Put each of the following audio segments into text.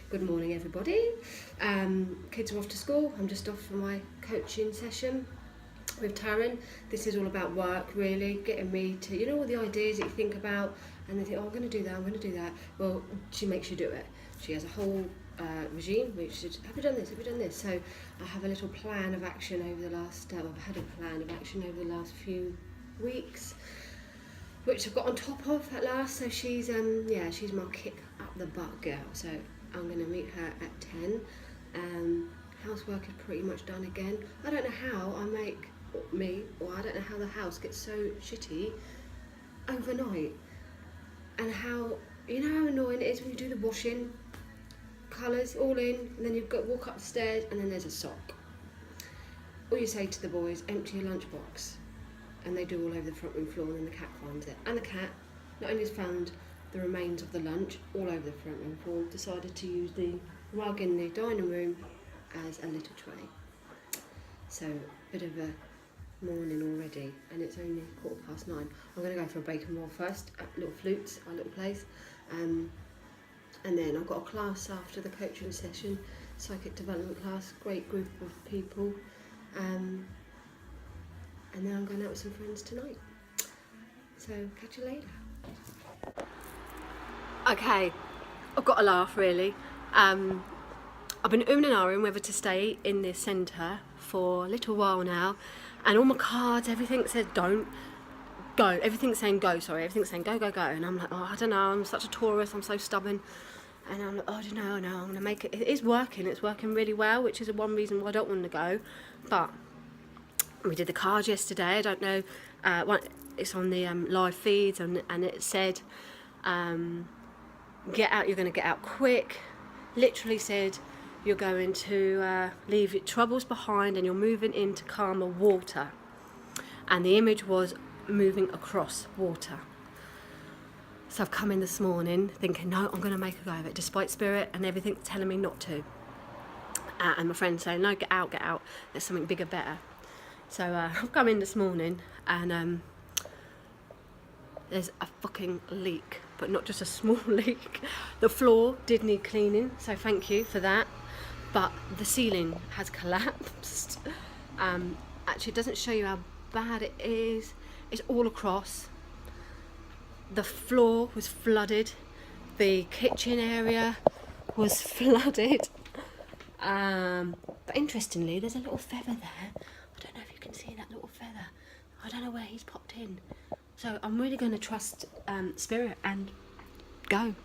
Good morning, everybody. Kids are off to school. I'm just off for my coaching session with Taryn. This is all about work, really, getting me to, all the ideas that you think about, and they think, I'm going to do that, I'm going to do that. Well, she makes you do it. She has a whole regime which says, have you done this, have you done this? So I have a little plan of action over the last, I've had a plan of action over the last few weeks, which I've got on top of at last. So she's she's my kick up the butt girl. So I'm going to meet her at 10. Housework is pretty much done again. I don't know how I I don't know how the house gets so shitty overnight, and how annoying it is when you do the washing, colours all in, and then you've got to walk up the stairs and then there's a sock. All you say to the boys, empty your lunchbox, and they do all over the front room floor, and then the cat finds it. And the cat not only has found the remains of the lunch all over the front room floor, decided to use the rug in the dining room as a little tray. So, bit of a morning already, and it's only 9:15. I'm going to go for a bacon roll first at Little Flutes, our little place, and then I've got a class after the coaching session, psychic development class, great group of people, and then I'm going out with some friends tonight. So catch you later. Okay, I've got a laugh really. I've been umming and ahhing whether to stay in this centre for a little while now, and all my cards, everything says don't go. Everything's saying go, everything's saying go, go, go. And I'm like, I don't know, I'm such a Taurus, I'm so stubborn. And I'm like, I don't know, no, I'm going to make it. It is working, it's working really well, which is one reason why I don't want to go. But we did the cards yesterday, I don't know, it's on the live feeds, and it said, get out, you're going to get out quick. Literally said, you're going to leave your troubles behind and you're moving into calmer water. And the image was moving across water. So I've come in this morning thinking, no, I'm going to make a go of it, despite spirit and everything telling me not to. And my friend's saying, no, get out, there's something bigger, better. So I've come in this morning and there's a fucking leak, but not just a small leak. The floor did need cleaning, so thank you for that. But the ceiling has collapsed. Actually, it doesn't show you how bad it is. It's all across. The floor was flooded. The kitchen area was flooded. But interestingly, there's a little feather there. I don't know if you can see that little feather. I don't know where he's popped in. So I'm really going to trust spirit and go,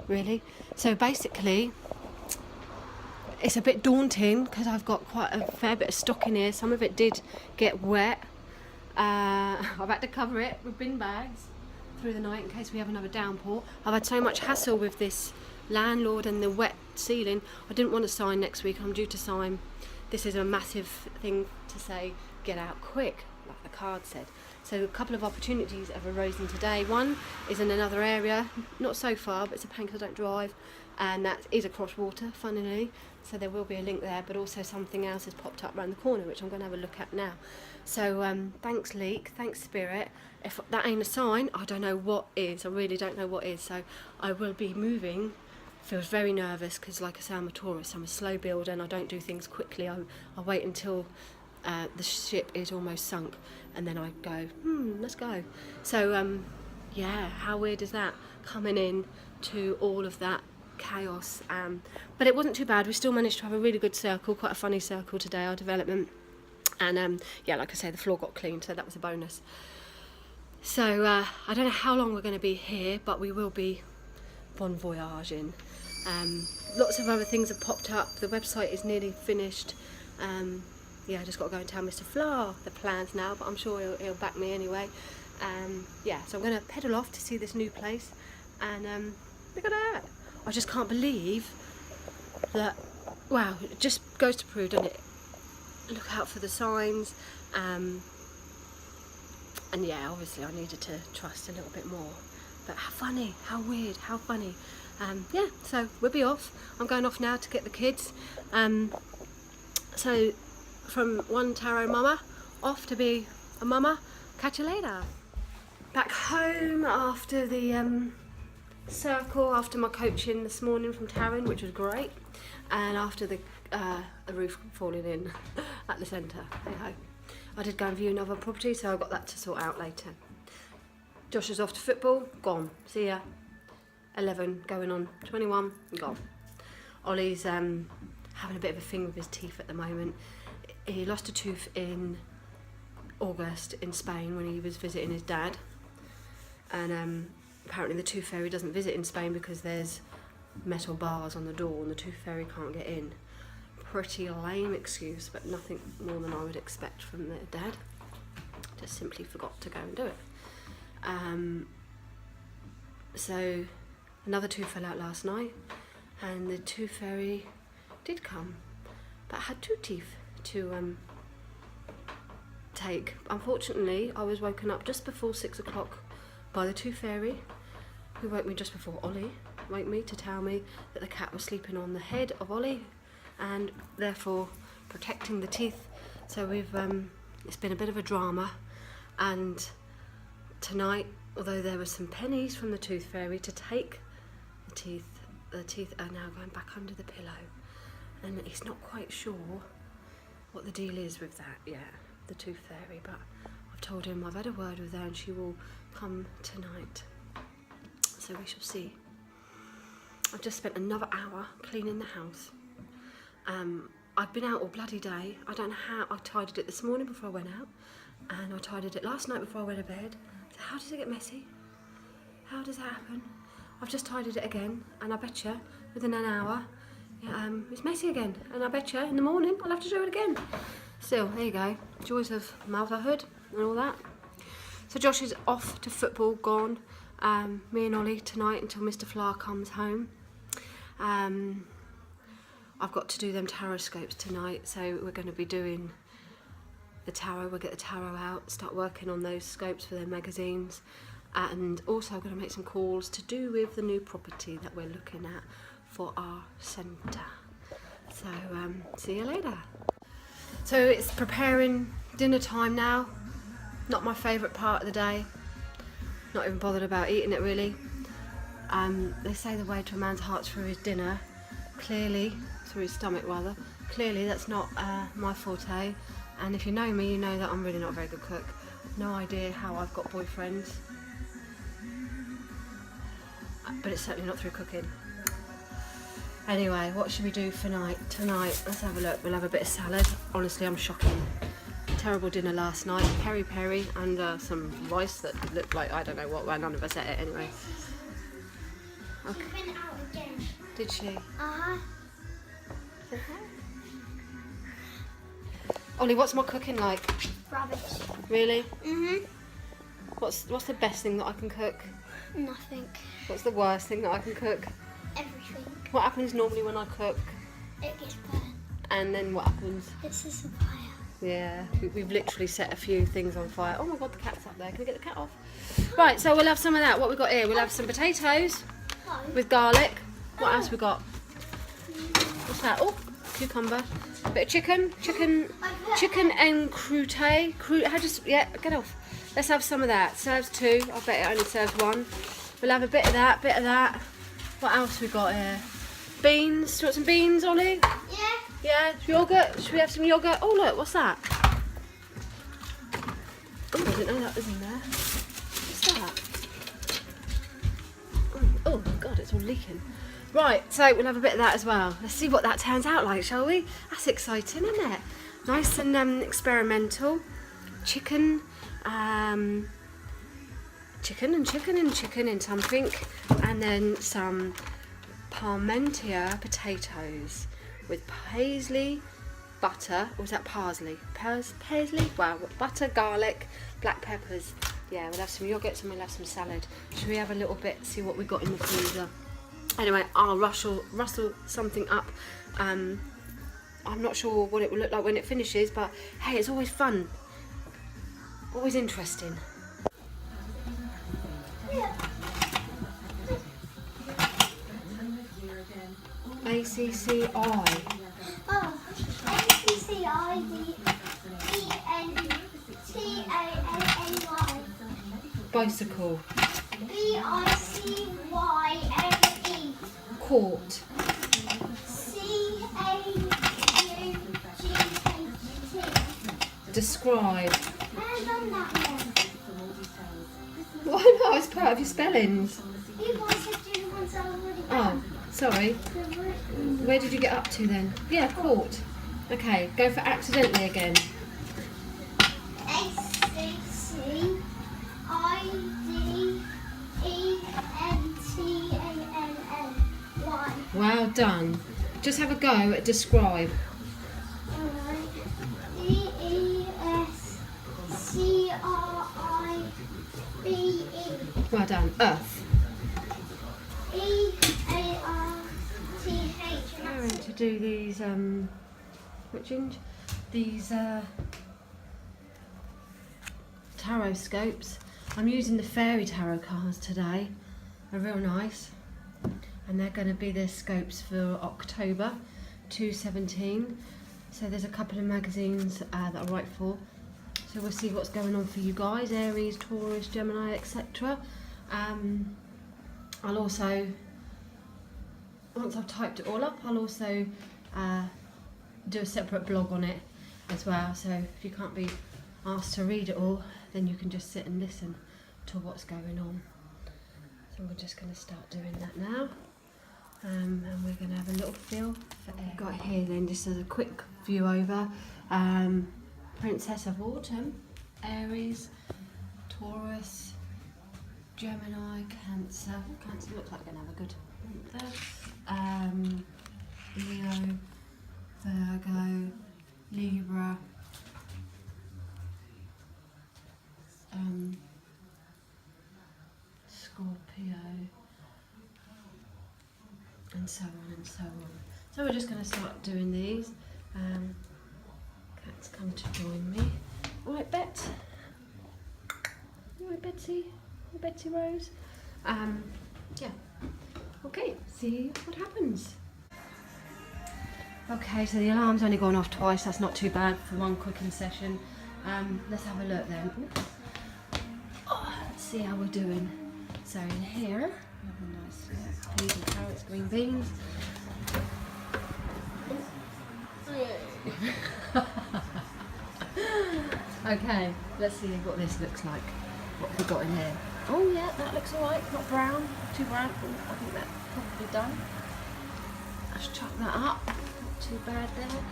really. So basically, it's a bit daunting because I've got quite a fair bit of stock in here. Some of it did get wet. I've had to cover it with bin bags through the night in case we have another downpour. I've had so much hassle with this landlord and the wet ceiling. I didn't want to sign next week. I'm due to sign. This is a massive thing to say, get out quick, like the card said. So a couple of opportunities have arisen today. One is in another area, not so far, but it's a pain because I don't drive, and that is across water, funnily. So there will be a link there, but also something else has popped up around the corner, which I'm going to have a look at now. So thanks, Leak, thanks, Spirit. If that ain't a sign, I don't know what is. I really don't know what is. So I will be moving. Feels very nervous because, like I say, I'm a Taurus. I'm a slow builder and I don't do things quickly. I wait until the ship is almost sunk, and then I go, let's go. So yeah, how weird is that, coming in to all of that chaos? But it wasn't too bad. We still managed to have a really good circle, quite a funny circle today, our development. And yeah, like I say, the floor got cleaned, so that was a bonus. So I don't know how long we're going to be here, but we will be bon voyaging. Lots of other things have popped up. The website is nearly finished. Yeah, I just got to go and tell Mr. Flar the plans now, but I'm sure he'll back me anyway. Yeah, so I'm going to pedal off to see this new place, and look at that. I just can't believe that. Wow, it just goes to prove, doesn't it? Look out for the signs. And yeah, obviously I needed to trust a little bit more. But how funny, how weird, how funny. Yeah, so we'll be off. I'm going off now to get the kids. So from one tarot mama, off to be a mama. Catch you later. Back home after the circle after my coaching this morning from Taryn, which was great, and after the roof falling in at the centre. Hey-ho. I did go and view another property, so I've got that to sort out later. Josh is off to football, gone. See ya. 11 going on 21, gone. Ollie's having a bit of a thing with his teeth at the moment. He lost a tooth in August in Spain when he was visiting his dad, and apparently the tooth fairy doesn't visit in Spain because there's metal bars on the door and the tooth fairy can't get in. Pretty lame excuse, but nothing more than I would expect from their dad. Just simply forgot to go and do it. So another tooth fell out last night, and the tooth fairy did come, but had 2 teeth to take. Unfortunately, I was woken up just before 6 o'clock by the tooth fairy, who woke me just before Ollie woke me to tell me that the cat was sleeping on the head of Ollie and therefore protecting the teeth. So we've it's been a bit of a drama, and tonight, although there were some pennies from the tooth fairy to take the teeth are now going back under the pillow, and he's not quite sure what the deal is with that yet, the tooth fairy, but I've told him I've had a word with her and she will come tonight, so we shall see. I've just spent another hour cleaning the house. I've been out all bloody day. I don't know how. I tidied it this morning before I went out, and I tidied it last night before I went to bed. So how does it get messy? How does that happen? I've just tidied it again, and I bet you within an hour it's messy again, and I bet you in the morning I'll have to do it again. Still, there you go, joys of motherhood and all that. So Josh is off to football, gone. Me and Ollie tonight until Mr. Flower comes home. I've got to do them tarot scopes tonight, so we're going to be doing the tarot. We'll get the tarot out, start working on those scopes for their magazines, and also I'm going to make some calls to do with the new property that we're looking at for our centre. So see you later. So it's preparing dinner time now. Not my favourite part of the day. Not even bothered about eating it really. They say the way to a man's heart's through his dinner. Clearly, through his stomach rather. Clearly that's not my forte. And if you know me, you know that I'm really not a very good cook. No idea how I've got boyfriends. But it's certainly not through cooking. Anyway, what should we do for tonight? Let's have a look. We'll have a bit of salad. Honestly, I'm shocking. Terrible dinner last night. Peri-peri and some rice that looked like, I don't know what, well, none of us ate it anyway. Okay. She went out again. Did she? Uh-huh. Ollie, what's my cooking like? Rubbish. Really? Mhm. What's the best thing that I can cook? Nothing. What's the worst thing that I can cook? Everything. What happens normally when I cook? It gets burnt. And then what happens? It sets on fire. Yeah, we've literally set a few things on fire. Oh my god, the cat's up there. Can we get the cat off? Right, so we'll have some of that. What we got here? We'll have some potatoes with garlic. What else we got? What's that? Oh, cucumber. A bit of chicken and croûte. How just yeah, get off. Let's have some of that. Serves 2. I bet it only serves 1. We'll have a bit of that. What else we got here? Beans. Do you want some beans, Ollie? Yeah. Yeah, yogurt. Should we have some yogurt? Oh look, what's that? Oh, I didn't know that was in there. What's that? Oh god, it's all leaking. Right, so we'll have a bit of that as well. Let's see what that turns out like, shall we? That's exciting, isn't it? Nice and experimental. Chicken in something, and then some Parmentier potatoes with paisley, butter, or was that parsley? Paisley? Wow, butter, garlic, black peppers. Yeah, we'll have some yogurt and we'll have some salad. Should we have a little bit, see what we got in the freezer? Anyway, I'll rustle something up. I'm not sure what it will look like when it finishes, but hey, it's always fun. Always interesting. ACCI. Oh, ACCIDENTANNY. Bicycle. BICYCLE. C-A-U-Y-N-E. Court. C-A-U-G-H-T. Describe. Where's on that one? Why not? It's part of your spellings. You guys have to do the ones I already Oh, done. sorry. Where did you get up to then? Yeah, court. Okay, go for accidentally again. A-C-C-I-D-E-N-T-A-N-N-Y. Well done. Just have a go at describe. Alright. D-E-S-C-R-I-B-E. Well done. Earth. E-A-R-T-H. I'm going to do these, these tarot scopes. I'm using the fairy tarot cards today. They're real nice. And they're going to be their scopes for October 2017. So there's a couple of magazines that I write for. So we'll see what's going on for you guys, Aries, Taurus, Gemini, etc. I'll also, once I've typed it all up, I'll also do a separate blog on it as well. So if you can't be asked to read it all, then you can just sit and listen to what's going on. So we're just going to start doing that now. And we're going to have a little feel for air. I've got here then just as a quick view over. Princess of Autumn, Aries, Taurus, Gemini, Cancer. Cancer looks like they're going to have a good month there. Leo, Virgo, Libra, Scorpio, and so on and so on. So we're just going to start doing these. Cat's come to join me. All right, Bet. All right, Betsy. All right, Betsy Rose. Yeah. Okay, see what happens. Okay, so the alarm's only gone off twice. That's not too bad for one cooking session. Let's have a look then. Oh, let's see how we're doing. So in here, we have a nice peas and carrots, green beans. Okay, let's see what this looks like. What have we got in here? Oh yeah, that looks alright. Not brown, not too brown. I think that's probably done. Let's chop that up. Not too bad there.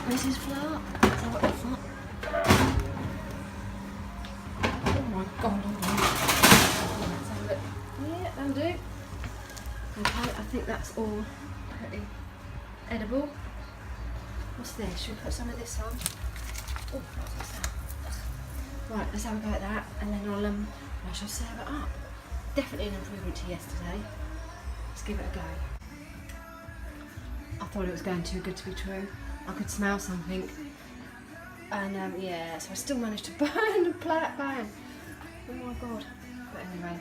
Mrs. Flour. Let's have a look at that. Oh my god, hold on. Let's have a look. Yeah, that'll do. Okay, I think that's all pretty edible. What's this? Should we put some of this on? Oh, what's that? Right, let's have a go at that, and then I shall serve it up. Definitely an improvement to yesterday. Let's give it a go. I thought it was going too good to be true. I could smell something, and yeah, so I still managed to burn the pan. Oh my god! But anyway,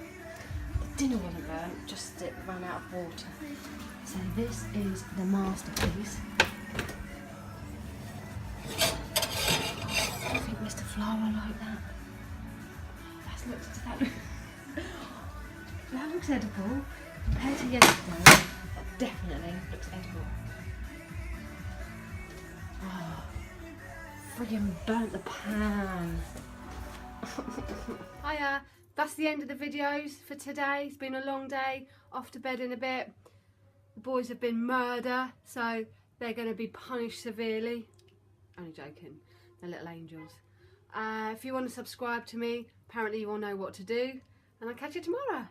the dinner wasn't burnt, just it ran out of water. So this is the masterpiece. I think Mr. Flower like that. That looks edible. Compared to yesterday, that definitely looks edible. Oh, friggin' burnt the pan. Hiya, that's the end of the videos for today. It's been a long day, off to bed in a bit. The boys have been murder, so they're going to be punished severely. Only joking, they're little angels. If you want to subscribe to me, apparently you all know what to do, and I'll catch you tomorrow.